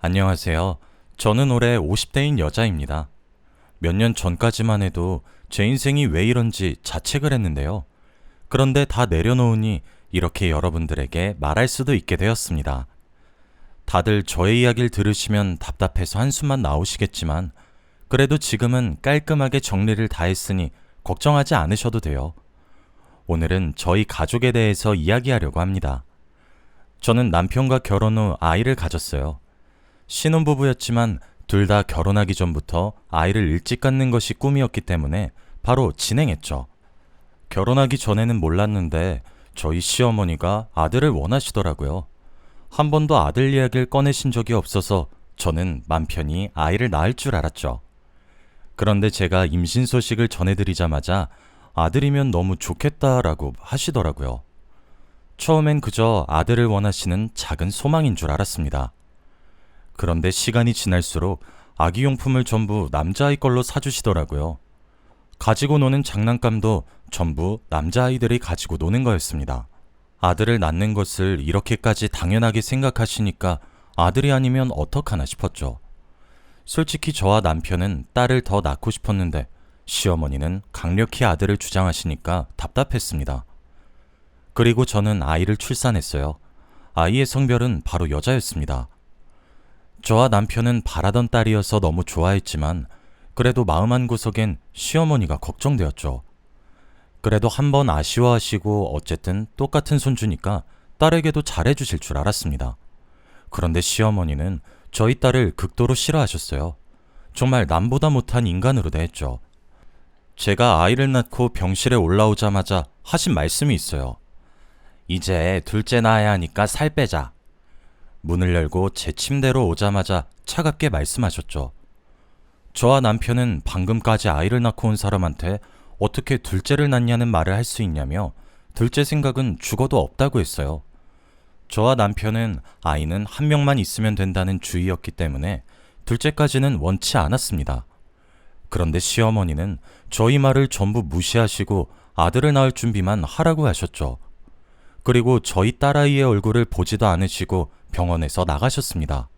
안녕하세요. 저는 올해 50대인 여자입니다. 몇 년 전까지만 해도 제 인생이 왜 이런지 자책을 했는데요. 그런데 다 내려놓으니 이렇게 여러분들에게 말할 수도 있게 되었습니다. 다들 저의 이야기를 들으시면 답답해서 한숨만 나오시겠지만, 그래도 지금은 깔끔하게 정리를 다 했으니 걱정하지 않으셔도 돼요. 오늘은 저희 가족에 대해서 이야기하려고 합니다. 저는 남편과 결혼 후 아이를 가졌어요. 신혼부부였지만 둘 다 결혼하기 전부터 아이를 일찍 갖는 것이 꿈이었기 때문에 바로 진행했죠. 결혼하기 전에는 몰랐는데 저희 시어머니가 아들을 원하시더라고요. 한 번도 아들 이야기를 꺼내신 적이 없어서 저는 맘 편히 아이를 낳을 줄 알았죠. 그런데 제가 임신 소식을 전해드리자마자 아들이면 너무 좋겠다라고 하시더라고요. 처음엔 그저 아들을 원하시는 작은 소망인 줄 알았습니다. 그런데 시간이 지날수록 아기용품을 전부 남자아이 걸로 사주시더라고요. 가지고 노는 장난감도 전부 남자아이들이 가지고 노는 거였습니다. 아들을 낳는 것을 이렇게까지 당연하게 생각하시니까 아들이 아니면 어떡하나 싶었죠. 솔직히 저와 남편은 딸을 더 낳고 싶었는데 시어머니는 강력히 아들을 주장하시니까 답답했습니다. 그리고 저는 아이를 출산했어요. 아이의 성별은 바로 여자였습니다. 저와 남편은 바라던 딸이어서 너무 좋아했지만 그래도 마음 한구석엔 시어머니가 걱정되었죠. 그래도 한번 아쉬워하시고 어쨌든 똑같은 손주니까 딸에게도 잘해주실 줄 알았습니다. 그런데 시어머니는 저희 딸을 극도로 싫어하셨어요. 정말 남보다 못한 인간으로 대했죠. 제가 아이를 낳고 병실에 올라오자마자 하신 말씀이 있어요. 이제 둘째 낳아야 하니까 살 빼자. 문을 열고 제 침대로 오자마자 차갑게 말씀하셨죠. 저와 남편은 방금까지 아이를 낳고 온 사람한테 어떻게 둘째를 낳냐는 말을 할 수 있냐며 둘째 생각은 죽어도 없다고 했어요. 저와 남편은 아이는 한 명만 있으면 된다는 주의였기 때문에 둘째까지는 원치 않았습니다. 그런데 시어머니는 저희 말을 전부 무시하시고 아들을 낳을 준비만 하라고 하셨죠. 그리고 저희 딸아이의 얼굴을 보지도 않으시고 병원에서 나가셨습니다.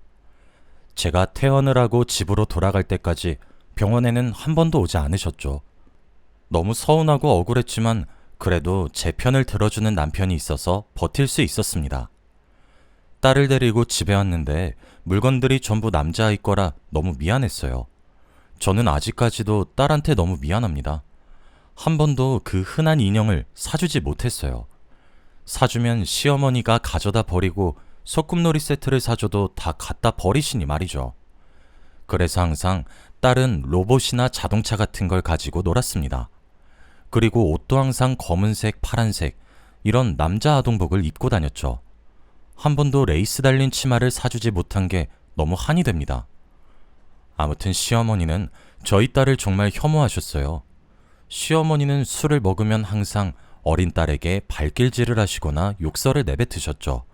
제가 퇴원을 하고 집으로 돌아갈 때까지 병원에는 한 번도 오지 않으셨죠. 너무 서운하고 억울했지만 그래도 제 편을 들어주는 남편이 있어서 버틸 수 있었습니다. 딸을 데리고 집에 왔는데 물건들이 전부 남자아이 거라 너무 미안했어요. 저는 아직까지도 딸한테 너무 미안합니다. 한 번도 그 흔한 인형을 사주지 못했어요. 사주면 시어머니가 가져다 버리고 소꿉놀이 세트를 사줘도 다 갖다 버리시니 말이죠. 그래서 항상 딸은 로봇이나 자동차 같은 걸 가지고 놀았습니다. 그리고 옷도 항상 검은색, 파란색 이런 남자 아동복을 입고 다녔죠. 한 번도 레이스 달린 치마를 사주지 못한 게 너무 한이 됩니다. 아무튼 시어머니는 저희 딸을 정말 혐오하셨어요. 시어머니는 술을 먹으면 항상 어린 딸에게 발길질을 하시거나 욕설을 내뱉으셨죠.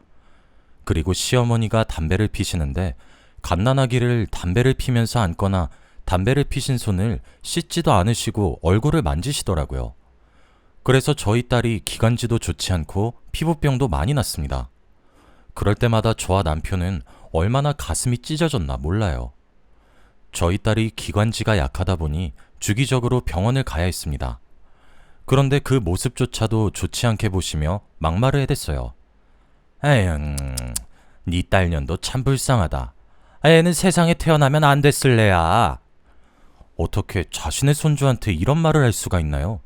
그리고 시어머니가 담배를 피시는데 갓난아기를 담배를 피면서 안거나 담배를 피신 손을 씻지도 않으시고 얼굴을 만지시더라고요. 그래서 저희 딸이 기관지도 좋지 않고 피부병도 많이 났습니다. 그럴 때마다 저와 남편은 얼마나 가슴이 찢어졌나 몰라요. 저희 딸이 기관지가 약하다 보니 주기적으로 병원을 가야 했습니다. 그런데 그 모습조차도 좋지 않게 보시며 막말을 해댔어요. 에휴, 네 딸년도 참 불쌍하다. 애는 세상에 태어나면 안 됐을 애야. 어떻게 자신의 손주한테 이런 말을 할 수가 있나요?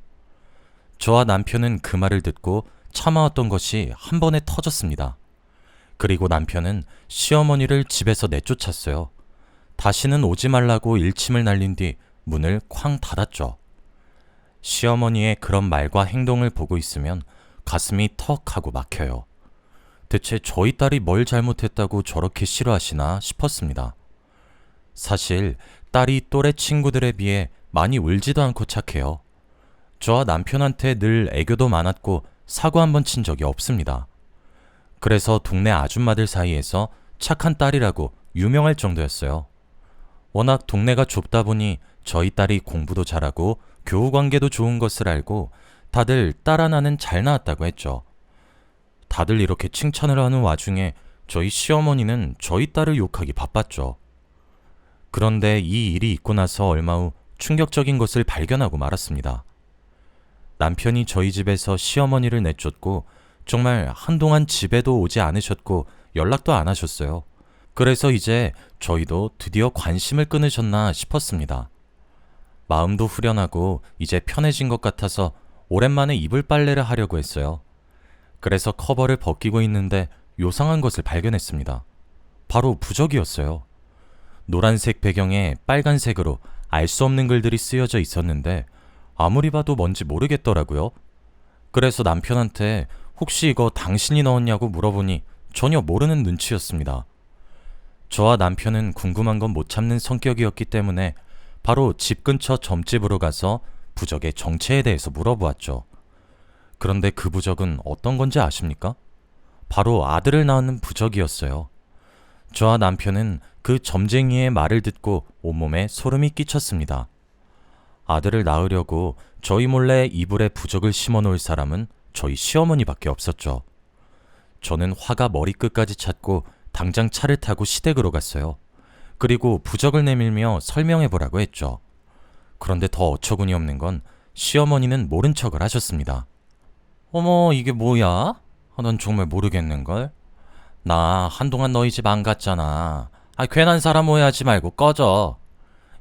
저와 남편은 그 말을 듣고 참아왔던 것이 한 번에 터졌습니다. 그리고 남편은 시어머니를 집에서 내쫓았어요. 다시는 오지 말라고 일침을 날린 뒤 문을 쾅 닫았죠. 시어머니의 그런 말과 행동을 보고 있으면 가슴이 턱 하고 막혀요. 대체 저희 딸이 뭘 잘못했다고 저렇게 싫어하시나 싶었습니다. 사실 딸이 또래 친구들에 비해 많이 울지도 않고 착해요. 저와 남편한테 늘 애교도 많았고 사고 한 번 친 적이 없습니다. 그래서 동네 아줌마들 사이에서 착한 딸이라고 유명할 정도였어요. 워낙 동네가 좁다 보니 저희 딸이 공부도 잘하고 교우관계도 좋은 것을 알고 다들 딸 하나는 잘 낳았다고 했죠. 다들 이렇게 칭찬을 하는 와중에 저희 시어머니는 저희 딸을 욕하기 바빴죠. 그런데 이 일이 있고 나서 얼마 후 충격적인 것을 발견하고 말았습니다. 남편이 저희 집에서 시어머니를 내쫓고 정말 한동안 집에도 오지 않으셨고 연락도 안 하셨어요. 그래서 이제 저희도 드디어 관심을 끊으셨나 싶었습니다. 마음도 후련하고 이제 편해진 것 같아서 오랜만에 이불 빨래를 하려고 했어요. 그래서 커버를 벗기고 있는데 요상한 것을 발견했습니다. 바로 부적이었어요. 노란색 배경에 빨간색으로 알 수 없는 글들이 쓰여져 있었는데 아무리 봐도 뭔지 모르겠더라고요. 그래서 남편한테 혹시 이거 당신이 넣었냐고 물어보니 전혀 모르는 눈치였습니다. 저와 남편은 궁금한 건 못 참는 성격이었기 때문에 바로 집 근처 점집으로 가서 부적의 정체에 대해서 물어보았죠. 그런데 그 부적은 어떤 건지 아십니까? 바로 아들을 낳는 부적이었어요. 저와 남편은 그 점쟁이의 말을 듣고 온몸에 소름이 끼쳤습니다. 아들을 낳으려고 저희 몰래 이불에 부적을 심어 놓을 사람은 저희 시어머니밖에 없었죠. 저는 화가 머리끝까지 찼고 당장 차를 타고 시댁으로 갔어요. 그리고 부적을 내밀며 설명해보라고 했죠. 그런데 더 어처구니 없는 건 시어머니는 모른 척을 하셨습니다. 어머, 이게 뭐야? 넌 정말 모르겠는걸? 나 한동안 너희 집 안 갔잖아. 괜한 사람 오해하지 말고 꺼져.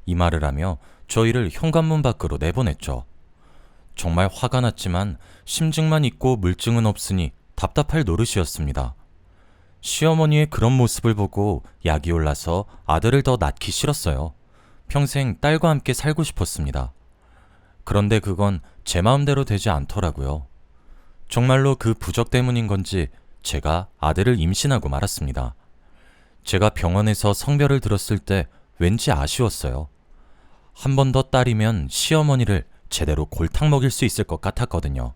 이 말을 하며 저희를 현관문 밖으로 내보냈죠. 정말 화가 났지만 심증만 있고 물증은 없으니 답답할 노릇이었습니다. 시어머니의 그런 모습을 보고 약이 올라서 아들을 더 낳기 싫었어요. 평생 딸과 함께 살고 싶었습니다. 그런데 그건 제 마음대로 되지 않더라고요. 정말로 그 부적 때문인 건지 제가 아들을 임신하고 말았습니다. 제가 병원에서 성별을 들었을 때 왠지 아쉬웠어요. 한 번 더 딸이면 시어머니를 제대로 골탕 먹일 수 있을 것 같았거든요.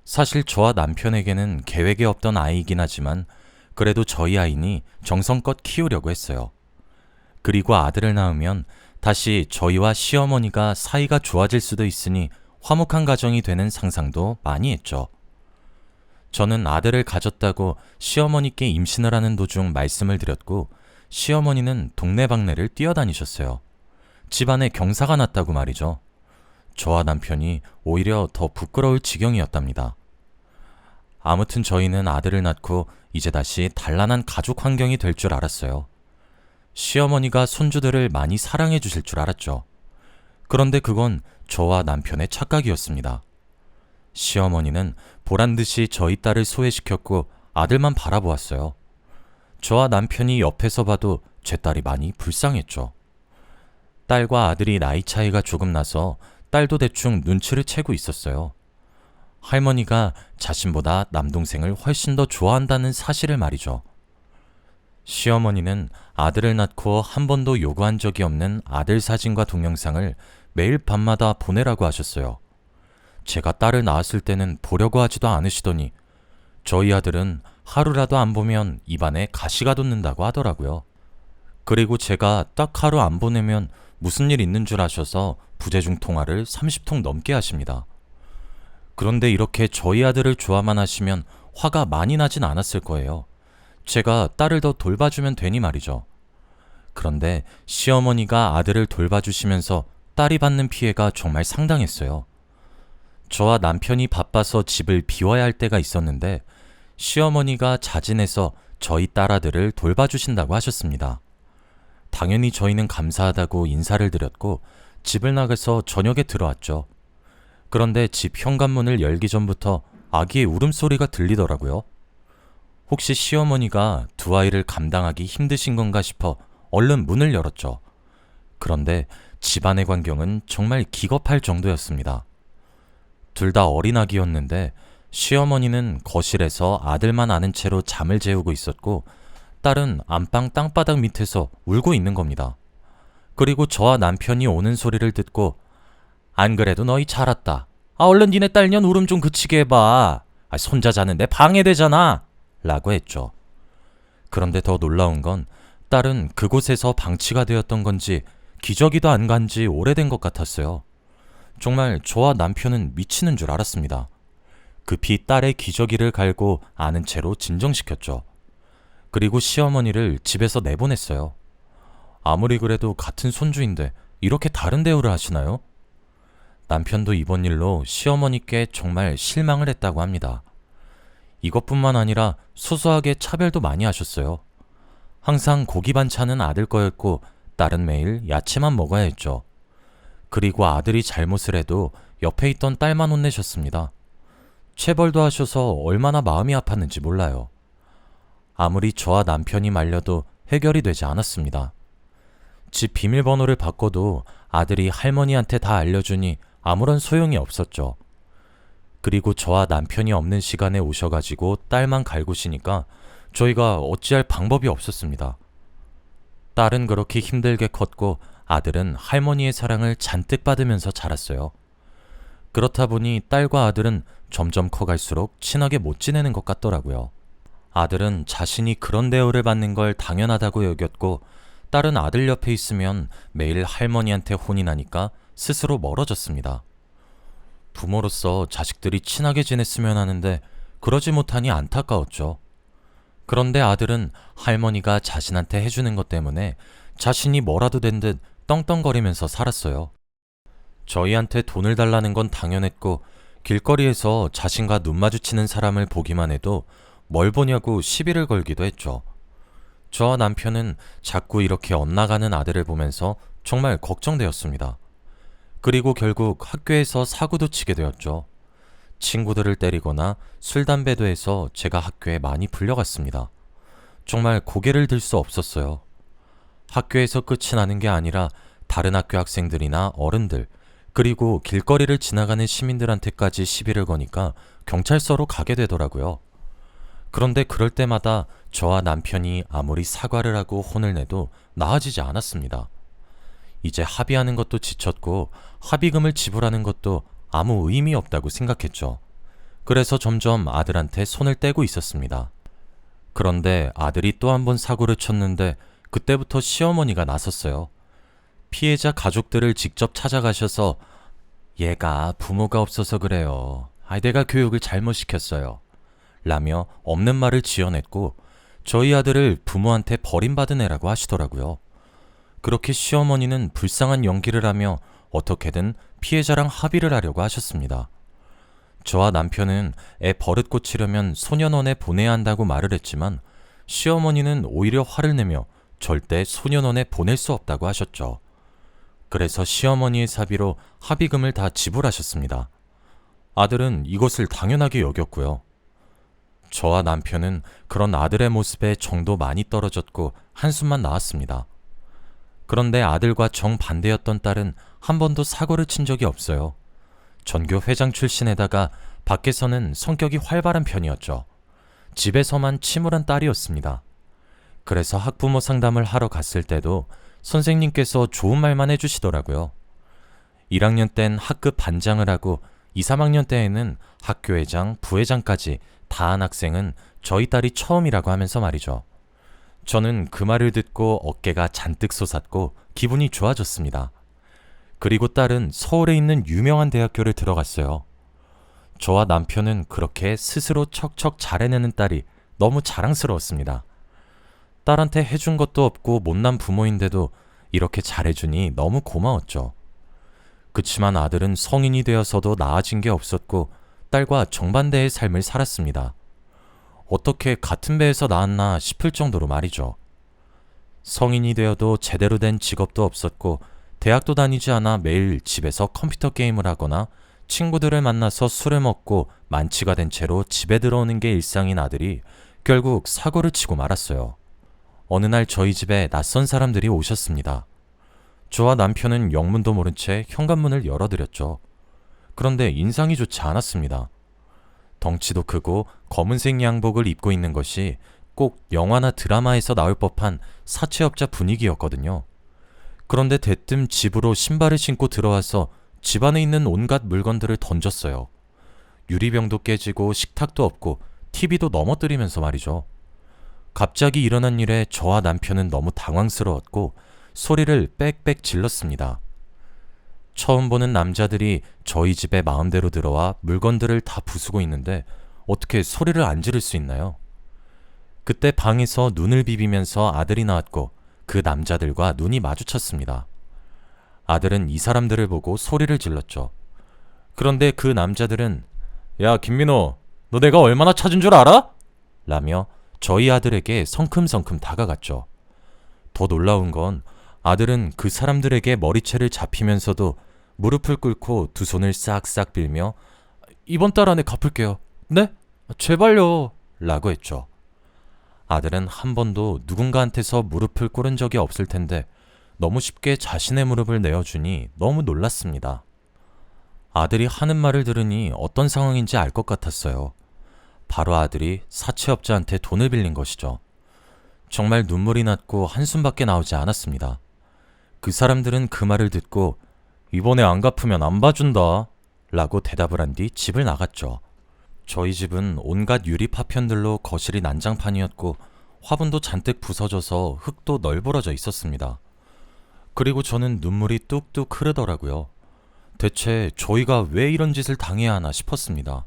사실 저와 남편에게는 계획에 없던 아이이긴 하지만 그래도 저희 아이니 정성껏 키우려고 했어요. 그리고 아들을 낳으면 다시 저희와 시어머니가 사이가 좋아질 수도 있으니 화목한 가정이 되는 상상도 많이 했죠. 저는 아들을 가졌다고 시어머니께 임신을 하는 도중 말씀을 드렸고 시어머니는 동네방네를 뛰어다니셨어요. 집안에 경사가 났다고 말이죠. 저와 남편이 오히려 더 부끄러울 지경이었답니다. 아무튼 저희는 아들을 낳고 이제 다시 단란한 가족 환경이 될 줄 알았어요. 시어머니가 손주들을 많이 사랑해 주실 줄 알았죠. 그런데 그건 저와 남편의 착각이었습니다. 시어머니는 보란듯이 저희 딸을 소외시켰고 아들만 바라보았어요. 저와 남편이 옆에서 봐도 제 딸이 많이 불쌍했죠. 딸과 아들이 나이 차이가 조금 나서 딸도 대충 눈치를 채고 있었어요. 할머니가 자신보다 남동생을 훨씬 더 좋아한다는 사실을 말이죠. 시어머니는 아들을 낳고 한 번도 요구한 적이 없는 아들 사진과 동영상을 매일 밤마다 보내라고 하셨어요. 제가 딸을 낳았을 때는 보려고 하지도 않으시더니 저희 아들은 하루라도 안 보면 입안에 가시가 돋는다고 하더라고요. 그리고 제가 딱 하루 안 보내면 무슨 일 있는 줄 아셔서 부재중 통화를 30통 넘게 하십니다. 그런데 이렇게 저희 아들을 좋아만 하시면 화가 많이 나진 않았을 거예요. 제가 딸을 더 돌봐주면 되니 말이죠. 그런데 시어머니가 아들을 돌봐주시면서 딸이 받는 피해가 정말 상당했어요. 저와 남편이 바빠서 집을 비워야 할 때가 있었는데 시어머니가 자진해서 저희 딸아들을 돌봐주신다고 하셨습니다. 당연히 저희는 감사하다고 인사를 드렸고 집을 나가서 저녁에 들어왔죠. 그런데 집 현관문을 열기 전부터 아기의 울음소리가 들리더라고요. 혹시 시어머니가 두 아이를 감당하기 힘드신 건가 싶어 얼른 문을 열었죠. 그런데 집안의 광경은 정말 기겁할 정도였습니다. 둘 다 어린 아기였는데 시어머니는 거실에서 아들만 아는 채로 잠을 재우고 있었고 딸은 안방 땅바닥 밑에서 울고 있는 겁니다. 그리고 저와 남편이 오는 소리를 듣고 안 그래도 너희 잘 왔다. 얼른 니네 딸년 울음 좀 그치게 해봐. 손자 자는데 방해되잖아. 라고 했죠. 그런데 더 놀라운 건 딸은 그곳에서 방치가 되었던 건지 기저귀도 안 간 지 오래된 것 같았어요. 정말 저와 남편은 미치는 줄 알았습니다. 급히 딸의 기저귀를 갈고 아는 채로 진정시켰죠. 그리고 시어머니를 집에서 내보냈어요. 아무리 그래도 같은 손주인데 이렇게 다른 대우를 하시나요? 남편도 이번 일로 시어머니께 정말 실망을 했다고 합니다. 이것뿐만 아니라 소소하게 차별도 많이 하셨어요. 항상 고기 반찬은 아들 거였고 딸은 매일 야채만 먹어야 했죠. 그리고 아들이 잘못을 해도 옆에 있던 딸만 혼내셨습니다. 체벌도 하셔서 얼마나 마음이 아팠는지 몰라요. 아무리 저와 남편이 말려도 해결이 되지 않았습니다. 집 비밀번호를 바꿔도 아들이 할머니한테 다 알려주니 아무런 소용이 없었죠. 그리고 저와 남편이 없는 시간에 오셔가지고 딸만 갈구시니까 저희가 어찌할 방법이 없었습니다. 딸은 그렇게 힘들게 컸고 아들은 할머니의 사랑을 잔뜩 받으면서 자랐어요. 그렇다 보니 딸과 아들은 점점 커갈수록 친하게 못 지내는 것 같더라고요. 아들은 자신이 그런 대우를 받는 걸 당연하다고 여겼고 딸은 아들 옆에 있으면 매일 할머니한테 혼이 나니까 스스로 멀어졌습니다. 부모로서 자식들이 친하게 지냈으면 하는데 그러지 못하니 안타까웠죠. 그런데 아들은 할머니가 자신한테 해주는 것 때문에 자신이 뭐라도 된 듯 떵떵거리면서 살았어요. 저희한테 돈을 달라는 건 당연했고 길거리에서 자신과 눈 마주치는 사람을 보기만 해도 뭘 보냐고 시비를 걸기도 했죠. 저와 남편은 자꾸 이렇게 엇나가는 아들을 보면서 정말 걱정되었습니다. 그리고 결국 학교에서 사고도 치게 되었죠. 친구들을 때리거나 술, 담배도 해서 제가 학교에 많이 불려갔습니다. 정말 고개를 들 수 없었어요. 학교에서 끝이 나는 게 아니라 다른 학교 학생들이나 어른들, 그리고 길거리를 지나가는 시민들한테까지 시비를 거니까 경찰서로 가게 되더라고요. 그런데 그럴 때마다 저와 남편이 아무리 사과를 하고 혼을 내도 나아지지 않았습니다. 이제 합의하는 것도 지쳤고 합의금을 지불하는 것도 아무 의미 없다고 생각했죠. 그래서 점점 아들한테 손을 떼고 있었습니다. 그런데 아들이 또 한 번 사고를 쳤는데 그때부터 시어머니가 나섰어요. 피해자 가족들을 직접 찾아가셔서 얘가 부모가 없어서 그래요. 내가 교육을 잘못 시켰어요. 라며 없는 말을 지어냈고 저희 아들을 부모한테 버림받은 애라고 하시더라고요. 그렇게 시어머니는 불쌍한 연기를 하며 어떻게든 피해자랑 합의를 하려고 하셨습니다. 저와 남편은 애 버릇 고치려면 소년원에 보내야 한다고 말을 했지만 시어머니는 오히려 화를 내며 절대 소년원에 보낼 수 없다고 하셨죠. 그래서 시어머니의 사비로 합의금을 다 지불하셨습니다. 아들은 이것을 당연하게 여겼고요. 저와 남편은 그런 아들의 모습에 정도 많이 떨어졌고 한숨만 나왔습니다. 그런데 아들과 정반대였던 딸은 한 번도 사고를 친 적이 없어요. 전교 회장 출신에다가 밖에서는 성격이 활발한 편이었죠. 집에서만 침울한 딸이었습니다. 그래서 학부모 상담을 하러 갔을 때도 선생님께서 좋은 말만 해주시더라고요. 1학년 땐 학급 반장을 하고 2, 3학년 때에는 학교회장, 부회장까지 다 한 학생은 저희 딸이 처음이라고 하면서 말이죠. 저는 그 말을 듣고 어깨가 잔뜩 솟았고 기분이 좋아졌습니다. 그리고 딸은 서울에 있는 유명한 대학교를 들어갔어요. 저와 남편은 그렇게 스스로 척척 잘해내는 딸이 너무 자랑스러웠습니다. 딸한테 해준 것도 없고 못난 부모인데도 이렇게 잘해주니 너무 고마웠죠. 그치만 아들은 성인이 되어서도 나아진 게 없었고 딸과 정반대의 삶을 살았습니다. 어떻게 같은 배에서 나왔나 싶을 정도로 말이죠. 성인이 되어도 제대로 된 직업도 없었고 대학도 다니지 않아 매일 집에서 컴퓨터 게임을 하거나 친구들을 만나서 술을 먹고 만취가 된 채로 집에 들어오는 게 일상인 아들이 결국 사고를 치고 말았어요. 어느 날 저희 집에 낯선 사람들이 오셨습니다. 저와 남편은 영문도 모른 채 현관문을 열어드렸죠. 그런데 인상이 좋지 않았습니다. 덩치도 크고 검은색 양복을 입고 있는 것이 꼭 영화나 드라마에서 나올 법한 사채업자 분위기였거든요. 그런데 대뜸 집으로 신발을 신고 들어와서 집 안에 있는 온갖 물건들을 던졌어요. 유리병도 깨지고 식탁도 없고 TV도 넘어뜨리면서 말이죠. 갑자기 일어난 일에 저와 남편은 너무 당황스러웠고 소리를 빽빽 질렀습니다. 처음 보는 남자들이 저희 집에 마음대로 들어와 물건들을 다 부수고 있는데 어떻게 소리를 안 지를 수 있나요? 그때 방에서 눈을 비비면서 아들이 나왔고 그 남자들과 눈이 마주쳤습니다. 아들은 이 사람들을 보고 소리를 질렀죠. 그런데 그 남자들은 야, 김민호, 너 내가 얼마나 찾은 줄 알아? 라며 저희 아들에게 성큼성큼 다가갔죠. 더 놀라운 건 아들은 그 사람들에게 머리채를 잡히면서도 무릎을 꿇고 두 손을 싹싹 빌며 이번 달 안에 갚을게요. 네? 제발요. 라고 했죠. 아들은 한 번도 누군가한테서 무릎을 꿇은 적이 없을 텐데 너무 쉽게 자신의 무릎을 내어주니 너무 놀랐습니다. 아들이 하는 말을 들으니 어떤 상황인지 알 것 같았어요. 바로 아들이 사채업자한테 돈을 빌린 것이죠. 정말 눈물이 났고 한숨밖에 나오지 않았습니다. 그 사람들은 그 말을 듣고 이번에 안 갚으면 안 봐준다 라고 대답을 한 뒤 집을 나갔죠. 저희 집은 온갖 유리 파편들로 거실이 난장판이었고 화분도 잔뜩 부서져서 흙도 널브러져 있었습니다. 그리고 저는 눈물이 뚝뚝 흐르더라고요. 대체 저희가 왜 이런 짓을 당해야 하나 싶었습니다.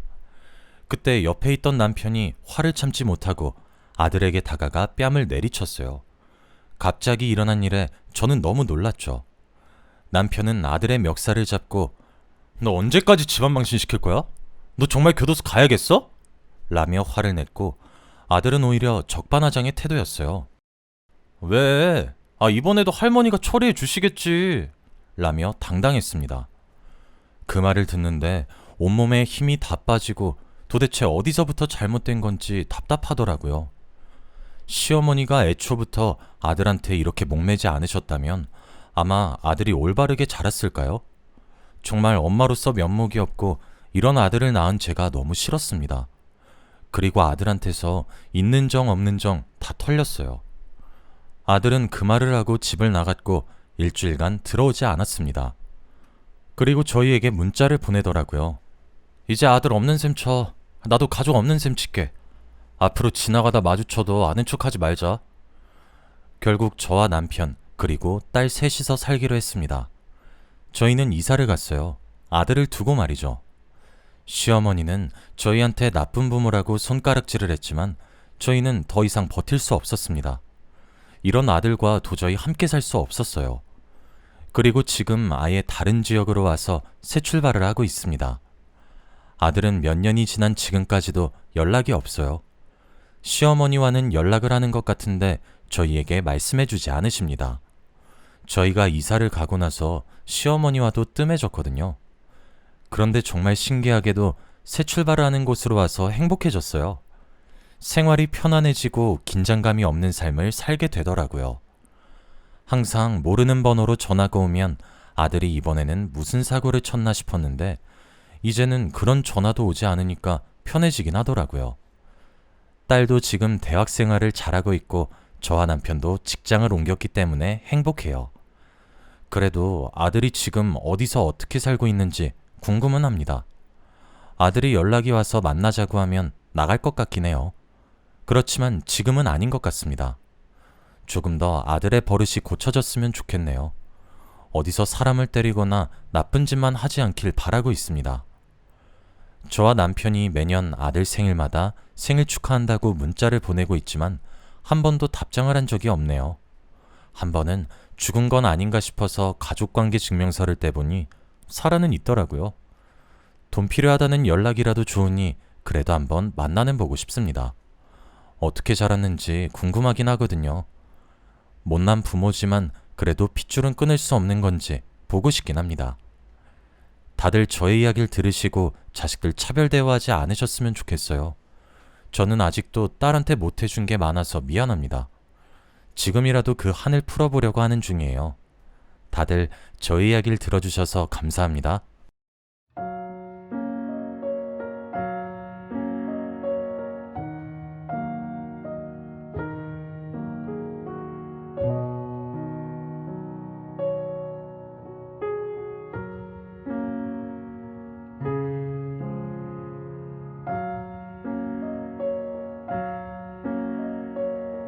그때 옆에 있던 남편이 화를 참지 못하고 아들에게 다가가 뺨을 내리쳤어요. 갑자기 일어난 일에 저는 너무 놀랐죠. 남편은 아들의 멱살을 잡고 너 언제까지 집안 망신시킬 거야? 너 정말 교도소 가야겠어? 라며 화를 냈고 아들은 오히려 적반하장의 태도였어요. 왜? 이번에도 할머니가 처리해 주시겠지. 라며 당당했습니다. 그 말을 듣는데 온몸에 힘이 다 빠지고 도대체 어디서부터 잘못된 건지 답답하더라고요. 시어머니가 애초부터 아들한테 이렇게 목매지 않으셨다면 아마 아들이 올바르게 자랐을까요? 정말 엄마로서 면목이 없고 이런 아들을 낳은 제가 너무 싫었습니다. 그리고 아들한테서 있는 정 없는 정 다 털렸어요. 아들은 그 말을 하고 집을 나갔고 일주일간 들어오지 않았습니다. 그리고 저희에게 문자를 보내더라고요. 이제 아들 없는 셈 쳐. 나도 가족 없는 셈 칠게. 앞으로 지나가다 마주쳐도 아는 척하지 말자. 결국 저와 남편 그리고 딸 셋이서 살기로 했습니다. 저희는 이사를 갔어요. 아들을 두고 말이죠. 시어머니는 저희한테 나쁜 부모라고 손가락질을 했지만 저희는 더 이상 버틸 수 없었습니다. 이런 아들과 도저히 함께 살 수 없었어요. 그리고 지금 아예 다른 지역으로 와서 새 출발을 하고 있습니다. 아들은 몇 년이 지난 지금까지도 연락이 없어요. 시어머니와는 연락을 하는 것 같은데 저희에게 말씀해주지 않으십니다. 저희가 이사를 가고 나서 시어머니와도 뜸해졌거든요. 그런데 정말 신기하게도 새 출발을 하는 곳으로 와서 행복해졌어요. 생활이 편안해지고 긴장감이 없는 삶을 살게 되더라고요. 항상 모르는 번호로 전화가 오면 아들이 이번에는 무슨 사고를 쳤나 싶었는데 이제는 그런 전화도 오지 않으니까 편해지긴 하더라고요. 딸도 지금 대학 생활을 잘하고 있고 저와 남편도 직장을 옮겼기 때문에 행복해요. 그래도 아들이 지금 어디서 어떻게 살고 있는지 궁금은 합니다. 아들이 연락이 와서 만나자고 하면 나갈 것 같긴 해요. 그렇지만 지금은 아닌 것 같습니다. 조금 더 아들의 버릇이 고쳐졌으면 좋겠네요. 어디서 사람을 때리거나 나쁜 짓만 하지 않길 바라고 있습니다. 저와 남편이 매년 아들 생일마다 생일 축하한다고 문자를 보내고 있지만 한 번도 답장을 한 적이 없네요. 한 번은 죽은 건 아닌가 싶어서 가족관계 증명서를 떼보니 살아는 있더라고요. 돈 필요하다는 연락이라도 좋으니 그래도 한번 만나는 보고 싶습니다. 어떻게 자랐는지 궁금하긴 하거든요. 못난 부모지만 그래도 핏줄은 끊을 수 없는 건지 보고 싶긴 합니다. 다들 저의 이야기를 들으시고 자식들 차별 대우하지 않으셨으면 좋겠어요. 저는 아직도 딸한테 못해준 게 많아서 미안합니다. 지금이라도 그 한을 풀어보려고 하는 중이에요. 다들 저의 이야기를 들어주셔서 감사합니다.